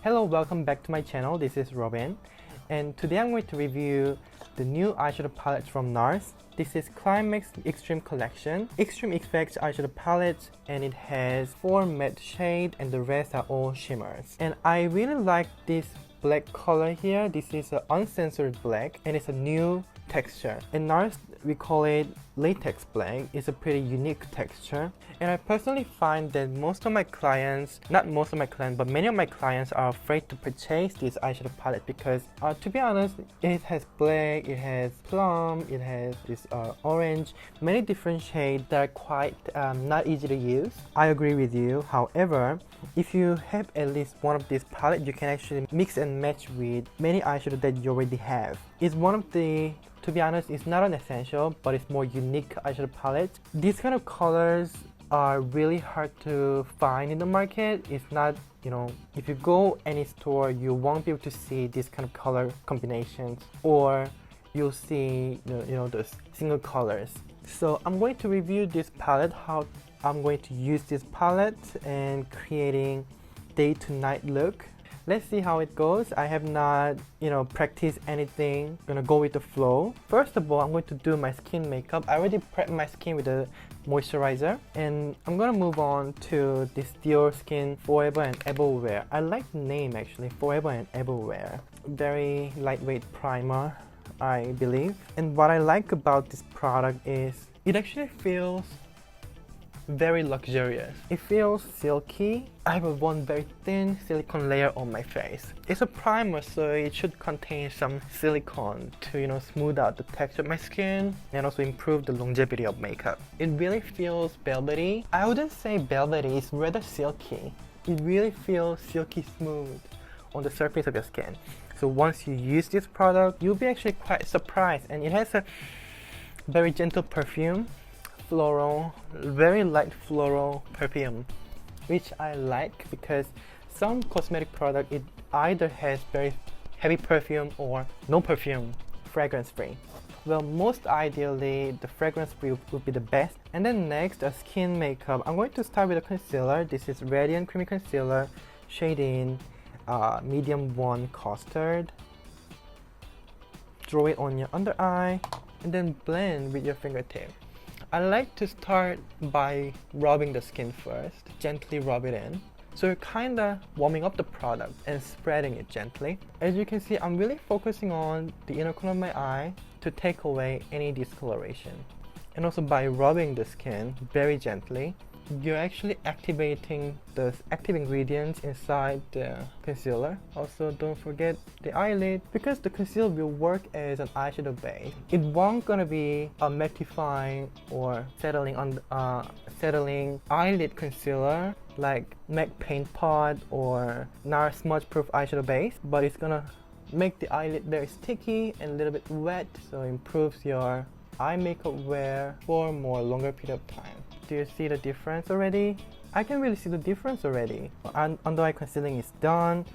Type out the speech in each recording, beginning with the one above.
Hello, welcome back to my channel. This is Robin, and today I'm going to review the new eyeshadow palette from Nars. This is Climax Extreme Collection, Extreme Effects eyeshadow palette, and it has 4 matte shades and the rest are all shimmers. And I really like this black color here. This is an uncensored black and it's a new texture. In Nars, we call it latex black. It's a pretty unique texture. And I personally find that most of my clients, not most of my clients, but many of my clients are afraid to purchase this eyeshadow palette because to be honest, it has black, it has plum, it has this orange, many different shades that are quite not easy to use. I agree with you. However, if you have at least one of these palettes, you can actually mix and match with many eyeshadow that you already have. It's one of the, to be honest, it's not an essential, but it's more unique eyeshadow palette. These kind of colors are really hard to find in the market. It's not, if you go any store, you won't be able to see this kind of color combinations, or you'll see, those single colors. So I'm going to review this palette, how I'm going to use this palette and creating day to night look. Let's see how it goes. I have not, practiced anything. I'm gonna go with the flow. First of all, I'm going to do my skin makeup. I already prepped my skin with a moisturizer, and I'm gonna move on to this Dior Skin Forever and Ever Wear. I like the name actually, Forever and Ever Wear. Very lightweight primer, I believe. And what I like about this product is it actually feels very luxurious. It feels silky. I have one very thin silicone layer on my face. It's a primer, so it should contain some silicone to smooth out the texture of my skin and also improve the longevity of makeup. It really feels velvety. I wouldn't say velvety, it's rather silky. It really feels silky smooth on the surface of your skin. So once you use this product, you'll be actually quite surprised, and it has a very gentle perfume. Floral, very light floral perfume, which I like because some cosmetic product, it either has very heavy perfume or no perfume, fragrance free. Well, most ideally the fragrance free would be the best. And then next, a skin makeup. I'm going to start with a concealer. This is Radiant Creamy Concealer, shade in medium 1 custard. Draw it on your under eye and then blend with your fingertip. I like to start by rubbing the skin first, gently rub it in. So you're kinda warming up the product and spreading it gently. As you can see, I'm really focusing on the inner corner of my eye to take away any discoloration. And also by rubbing the skin very gently, you're actually activating the active ingredients inside the concealer. Also, don't forget the eyelid, because the concealer will work as an eyeshadow base. It won't gonna be a mattifying or settling eyelid concealer like MAC Paint Pot or Nars Smudge Proof eyeshadow base, but it's gonna make the eyelid very sticky and a little bit wet, so it improves your eye makeup wear for a more longer period of time. Do you see the difference already? I can really see the difference already. Under eye concealing is done,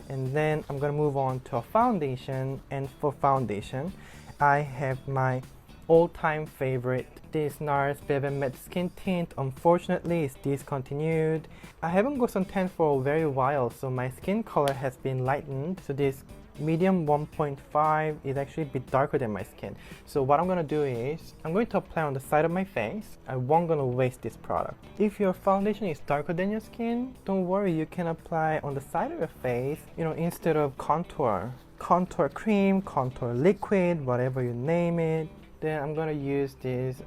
and then I'm gonna move on to a foundation. And for foundation, I have my all-time favorite, this Nars Velvet Matte Skin Tint. Unfortunately, it's discontinued. I haven't got suntan for a very while, so my skin color has been lightened. So this medium 1.5 is actually a bit darker than my skin. So what I'm gonna do is I'm going to apply on the side of my face. I won't gonna waste this product. If your foundation is darker than your skin, don't worry, you can apply on the side of your face, instead of contour cream, contour liquid, whatever you name it. Then I'm gonna use this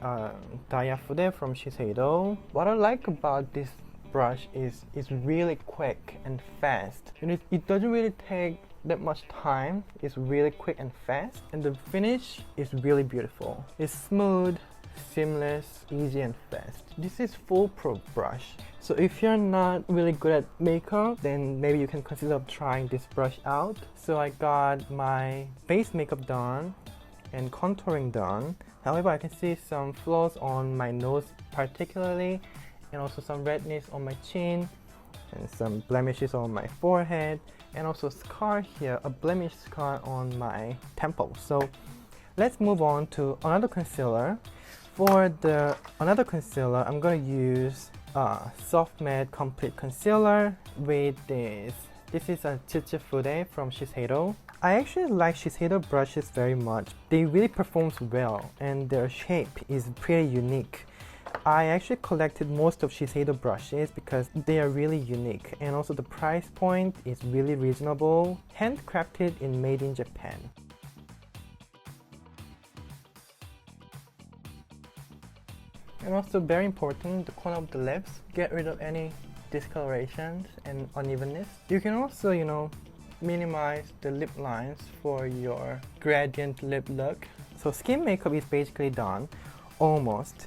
Diafude from Shiseido. What I like about this brush is it's really quick and fast. It doesn't really take that much time. It's really quick and fast, and the finish is really beautiful. It's smooth, seamless, easy and fast. This is foolproof brush, so if you're not really good at makeup, then maybe you can consider trying this brush out. So I got my base makeup done and contouring done. However, I can see some flaws on my nose particularly, and also some redness on my chin and some blemishes on my forehead, and also a scar here, a blemish scar on my temple. So let's move on to another concealer. For the another concealer, I'm gonna use Soft Matte Complete Concealer with this This is a Chichifude from Shiseido. I actually like Shiseido brushes very much. They really perform well and their shape is pretty unique. I actually collected most of Shiseido brushes because they are really unique, and also the price point is really reasonable, handcrafted and made in Japan. And also very important, the corner of the lips, get rid of any discolorations and unevenness. You can also, minimize the lip lines for your gradient lip look. So skin makeup is basically done, almost.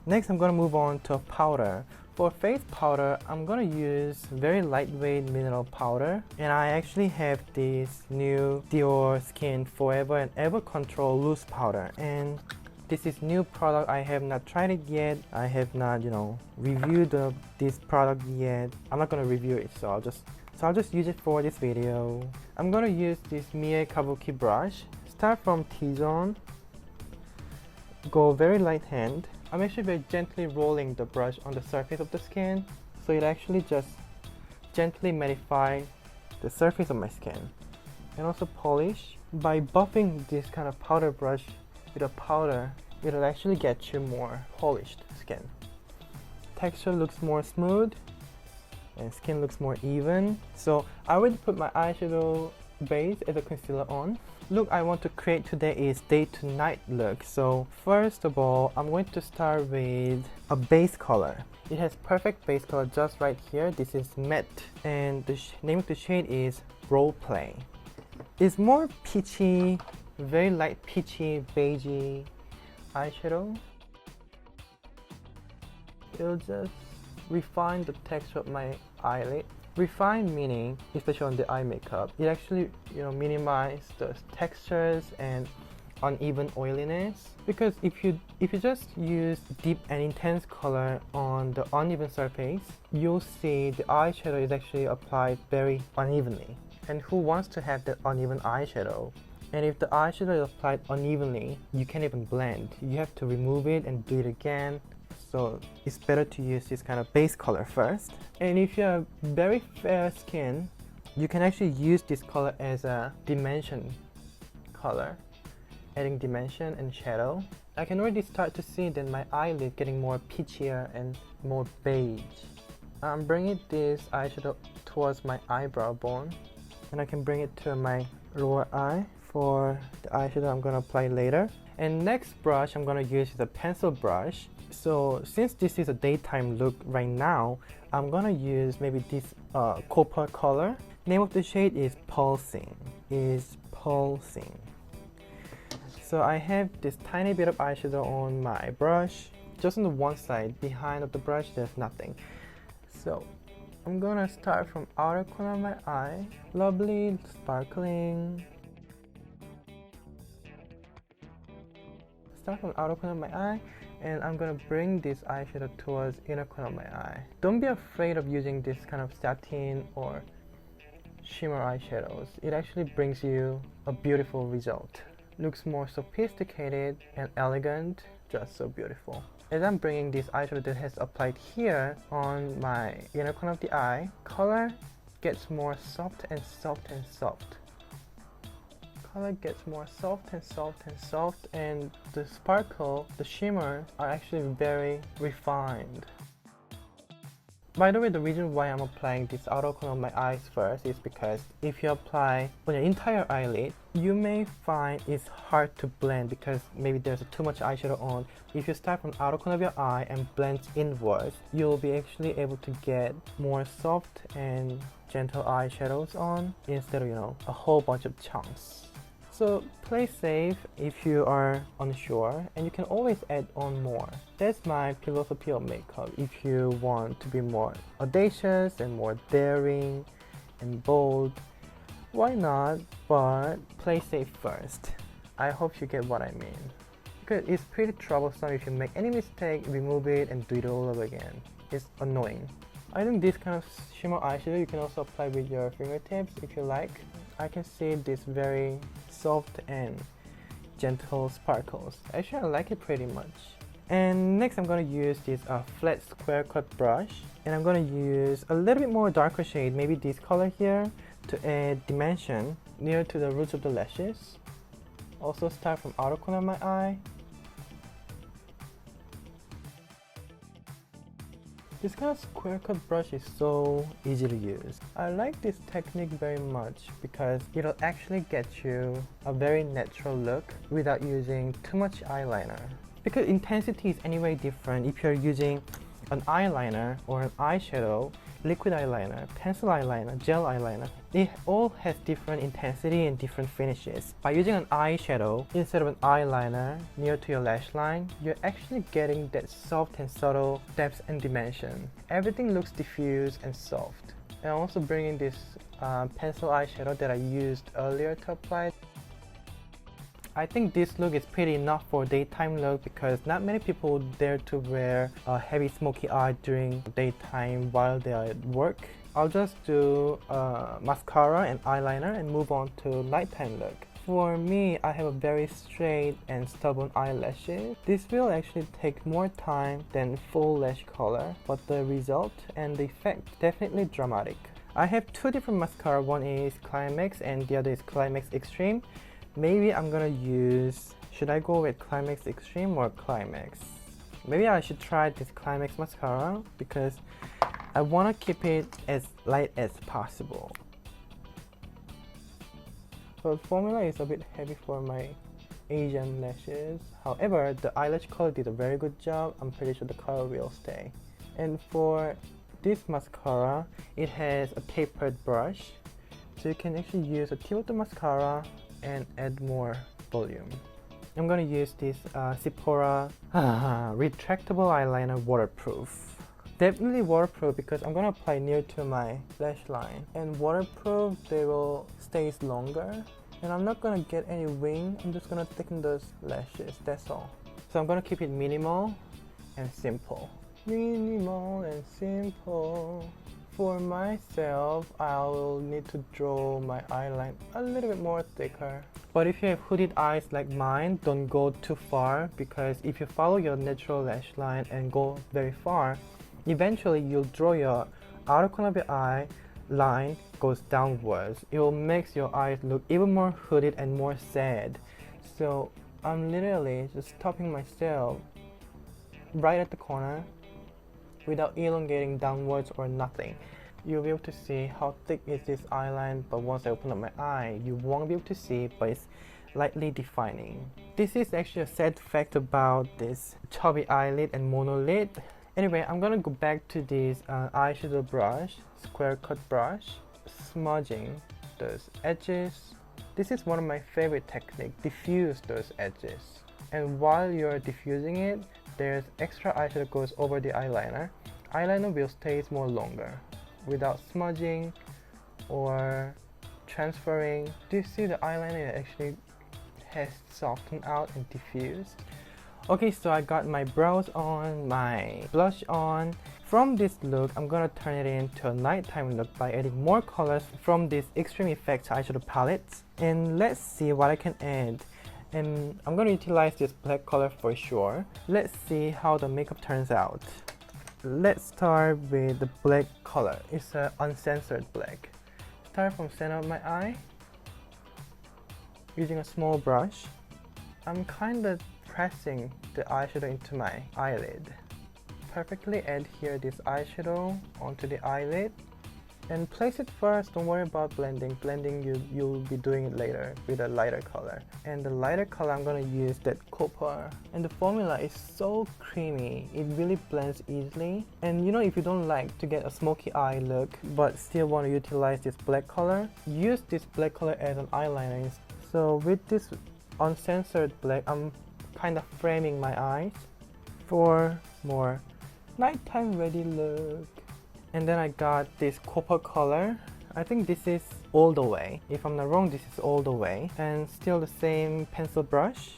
Next, I'm gonna move on to a powder. For face powder, I'm gonna use very lightweight mineral powder, and I actually have this new Dior Skin Forever and Ever Control loose powder, and this is new product. I have not tried it yet. I have not, reviewed this product yet. I'm not gonna review it, so I'll just use it for this video. I'm gonna use this Mie Kabuki brush. Start from T-zone. Go very light hand. I'm actually very gently rolling the brush on the surface of the skin, so it actually just gently mattify the surface of my skin. And also polish. By buffing this kind of powder brush with a powder, it'll actually get you more polished skin. Texture looks more smooth and skin looks more even. So I already put my eyeshadow base as a concealer on. Look I want to create today is day to night look. So first of all, I'm going to start with a base color. It has perfect base color just right here. This is matte, and the name of the shade is Role Play. It's more peachy, very light peachy, beigey eyeshadow. It'll just refine the texture of my eyelid. Refine meaning, especially on the eye makeup, it actually minimize the textures and uneven oiliness. Because if you just use deep and intense color on the uneven surface, you'll see the eyeshadow is actually applied very unevenly. And who wants to have that uneven eyeshadow? And if the eyeshadow is applied unevenly, you can't even blend. You have to remove it and do it again. So it's better to use this kind of base color first. And if you have very fair skin, you can actually use this color as a dimension color, adding dimension and shadow. I can already start to see that my eyelid getting more peachier and more beige. I'm bringing this eyeshadow towards my eyebrow bone, and I can bring it to my lower eye for the eyeshadow I'm gonna apply later. And next brush I'm gonna use is a pencil brush. So since this is a daytime look right now, I'm gonna use maybe this copper color. Name of the shade is Pulsing. So I have this tiny bit of eyeshadow on my brush, just on the one side. Behind of the brush there's nothing. So I'm gonna start from outer corner of my eye. Lovely, sparkling. Start from outer corner of my eye, and I'm gonna bring this eyeshadow towards inner corner of my eye. Don't be afraid of using this kind of satin or shimmer eyeshadows. It actually brings you a beautiful result. Looks more sophisticated and elegant, just so beautiful. As I'm bringing this eyeshadow that has applied here on my inner corner of the eye, color gets more soft and soft and soft. Color gets more soft and soft and soft, and the sparkle, the shimmer are actually very refined. By the way, the reason why I'm applying this outer corner of my eyes first is because if you apply on your entire eyelid, you may find it's hard to blend because maybe there's too much eyeshadow on. If you start from outer corner of your eye and blend inwards, you'll be actually able to get more soft and gentle eyeshadows on instead of, a whole bunch of chunks. So play safe if you are unsure, and you can always add on more. That's my philosophy of makeup. If you want to be more audacious and more daring and bold, why not? But play safe first. I hope you get what I mean. Because it's pretty troublesome. If you make any mistake, remove it and do it all over again. It's annoying. I think this kind of shimmer eyeshadow you can also apply with your fingertips if you like. I can see this very soft and gentle sparkles. Actually, I like it pretty much. And next I'm going to use this flat square cut brush, and I'm going to use a little bit more darker shade, maybe this color here. to add dimension near to the roots of the lashes. Also start from outer corner of my eye. This kind of square cut brush is so easy to use. I like this technique very much because it'll actually get you a very natural look without using too much eyeliner. Because intensity is anyway different if you're using an eyeliner or an eyeshadow, liquid eyeliner, pencil eyeliner, gel eyeliner. It all has different intensity and different finishes. By using an eyeshadow instead of an eyeliner near to your lash line, you're actually getting that soft and subtle depth and dimension. Everything looks diffuse and soft. And I'm also bringing this pencil eyeshadow that I used earlier to apply. I think this look is pretty enough for daytime look because not many people dare to wear a heavy smoky eye during daytime while they are at work. I'll just do mascara and eyeliner and move on to nighttime look. For me, I have a very straight and stubborn eyelashes. This will actually take more time than full lash color, but the result and the effect definitely dramatic. I have two different mascara. One is Climax and the other is Climax Extreme. Maybe I'm gonna use, should I go with Climax Extreme or Climax? Maybe I should try this Climax mascara because I want to keep it as light as possible. But formula is a bit heavy for my Asian lashes. However, the eyelash color did a very good job. I'm pretty sure the color will stay. And for this mascara, it has a tapered brush. So you can actually use a tip of the mascara and add more volume. I'm gonna use this Sephora retractable eyeliner waterproof. Definitely waterproof because I'm gonna apply near to my lash line. And waterproof, they will stay longer. And I'm not gonna get any wing, I'm just gonna thicken those lashes, that's all. So I'm gonna keep it minimal and simple. Minimal and simple. For myself, I will need to draw my eyeline a little bit more thicker. But if you have hooded eyes like mine, don't go too far because if you follow your natural lash line and go very far, eventually you'll draw your outer corner of your eye line goes downwards. It will make your eyes look even more hooded and more sad. So I'm literally just stopping myself right at the corner without elongating downwards or nothing. You'll be able to see how thick is this eyeline, but once I open up my eye, you won't be able to see, but it's lightly defining. This is actually a sad fact about this chubby eyelid and monolid. Anyway, I'm gonna go back to this eyeshadow brush, square cut brush, smudging those edges. This is one of my favorite techniques, diffuse those edges. And while you're diffusing it, there's extra eyeshadow goes over the eyeliner. Eyeliner will stay more longer without smudging or transferring. Do you see the eyeliner actually has softened out and diffused? Okay, so I got my brows on, my blush on. From this look, I'm gonna turn it into a nighttime look by adding more colors from this Extreme Effects eyeshadow palettes. And let's see what I can add. And I'm gonna utilize this black color for sure. Let's see how the makeup turns out. Let's start with the black color. It's an uncensored black. Start from center of my eye. Using a small brush, I'm kind of pressing the eyeshadow into my eyelid. Perfectly adhere this eyeshadow onto the eyelid and place it first. Don't worry about blending. You'll be doing it later with a lighter color. And the lighter color, I'm gonna use that copper. And the formula is so creamy. It really blends easily. And you know, if you don't like to get a smoky eye look but still want to utilize this black color, use this black color as an eyeliner. So with this uncensored black, I'm kind of framing my eyes for more nighttime ready look. And then I got this copper color. I think this is All the Way. If I'm not wrong, this is All the Way. And still the same pencil brush,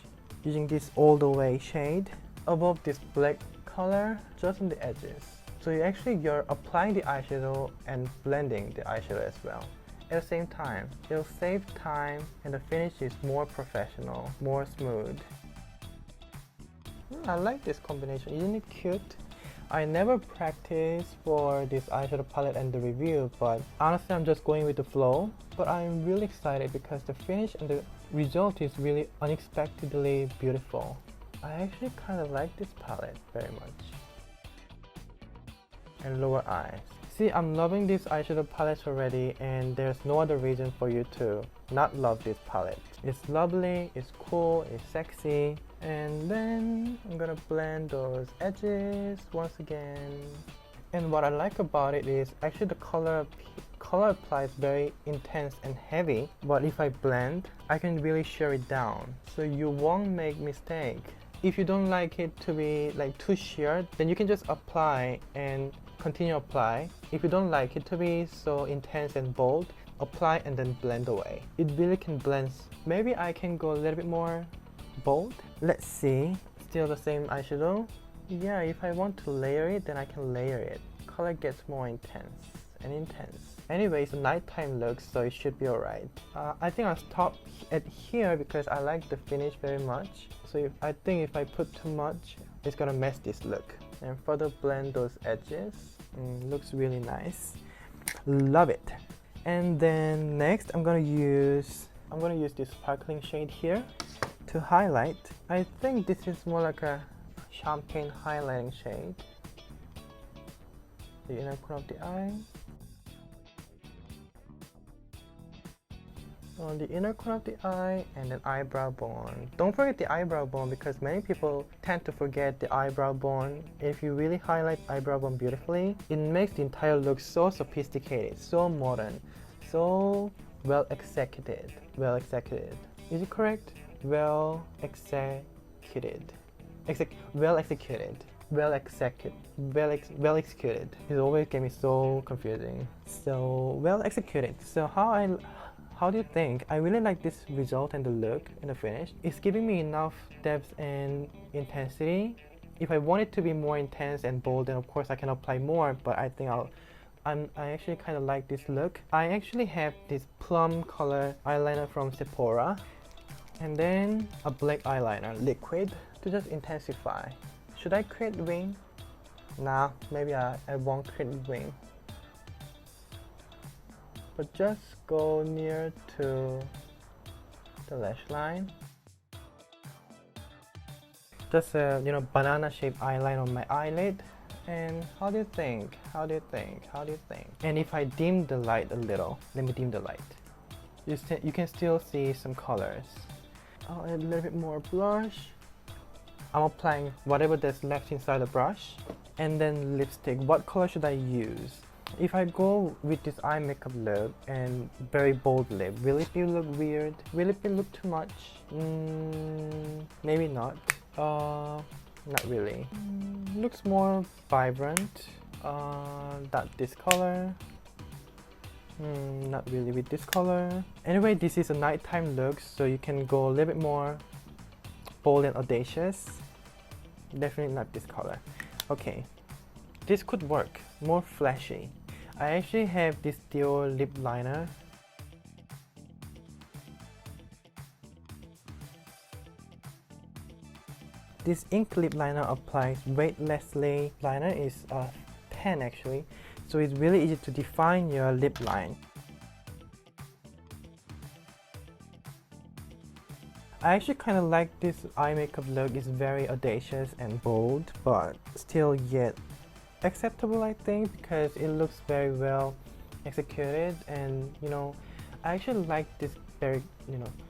using this All the Way shade above this black color, just on the edges. So you're applying the eyeshadow and blending the eyeshadow as well. At the same time, it'll save time and the finish is more professional, more smooth. I like this combination, isn't it cute? I never practiced for this eyeshadow palette and the review, but honestly I'm just going with the flow. But I'm really excited because the finish and the result is really unexpectedly beautiful. I actually kind of like this palette very much. And lower eyes. See, I'm loving these eyeshadow palettes already, and there's no other reason for you to not love this palette. It's lovely, it's cool, it's sexy. And then I'm gonna blend those edges once again. And what I like about it is actually the color applies very intense and heavy, but if I blend, I can really shear it down, so you won't make mistake. If you don't like it to be like too sheared, then you can just apply and continue apply. If you don't like it to be so intense and bold, apply and then blend away. It really can blend. Maybe I can go a little bit more bold. Let's see. Still the same eyeshadow. Yeah, if I want to layer it, then I can layer it. Color gets more intense and intense. Anyway, it's a nighttime look, so it should be alright. I think I'll stop at here because I like the finish very much. So I think if I put too much, it's gonna mess this look. And further blend those edges. Looks really nice. Love it. And then next, I'm gonna use this sparkling shade here to highlight. I think this is more like a champagne highlighting shade. The inner corner of the eye. On the inner corner of the eye, and then eyebrow bone. Don't forget the eyebrow bone because many people tend to forget the eyebrow bone. If you really highlight eyebrow bone beautifully, it makes the entire look so sophisticated, so modern, so well executed. Well executed. Is it correct? Well executed. Well executed. Well executed. It always gets me so confusing. So well executed. So how do you think? I really like this result and the look and the finish. It's giving me enough depth and intensity. If I want it to be more intense and bold, then of course I can apply more, but I think I actually kind of like this look. I actually have this plum color eyeliner from Sephora, and then a black eyeliner, liquid, to just intensify. Should I create wing? Nah, maybe I won't create wing. But just go near to the lash line. Just a banana shaped eyeliner on my eyelid. And how do you think? How do you think? How do you think? And if I dim the light a little, let me dim the light. You can still see some colors. I'll add a little bit more blush. I'm applying whatever that's left inside the brush. And then lipstick. What color should I use? If I go with this eye makeup look and very bold lip, will it look weird? Will it look too much? Maybe not. Not really. Looks more vibrant. Not this color. Not really with this color. Anyway, this is a nighttime look, so you can go a little bit more bold and audacious. Definitely not this color. Okay, this could work. More flashy. I actually have this Dior lip liner. This ink lip liner applies weightlessly. Liner is a pen actually, so it's really easy to define your lip line. I actually kind of like this eye makeup look. It's very audacious and bold, but still yet acceptable, I think, because it looks very well executed. And I actually like this very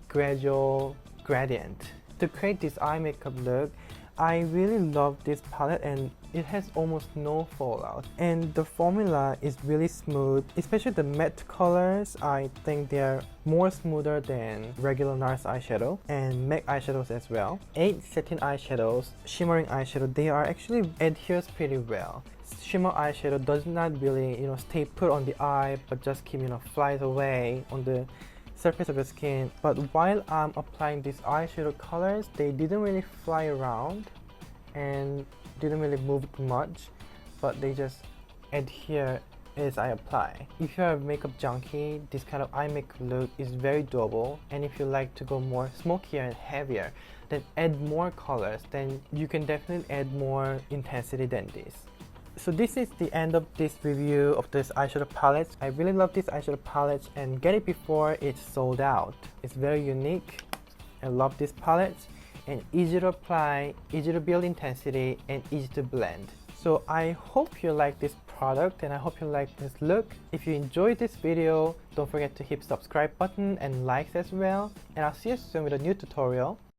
gradual gradient. To create this eye makeup look, I really love this palette, and it has almost no fallout, and the formula is really smooth, especially the matte colors. I think they're more smoother than regular Nars eyeshadow and MAC eyeshadows as well. 8 satin eyeshadows, shimmering eyeshadow, they are actually adheres pretty well. Shimmer eyeshadow does not really stay put on the eye, but just keep flies away on the surface of the skin. But while I'm applying these eyeshadow colors, they didn't really fly around and didn't really move much, but they just adhere as I apply. If you're a makeup junkie, this kind of eye makeup look is very doable. And if you like to go more smokier and heavier, then add more colors, then you can definitely add more intensity than this. So this is the end of this review of this eyeshadow palette. I really love this eyeshadow palette and get it before it's sold out. It's very unique. I love this palette and easy to apply, easy to build intensity, and easy to blend. So I hope you like this product and I hope you like this look. If you enjoyed this video, don't forget to hit subscribe button and likes as well. And I'll see you soon with a new tutorial.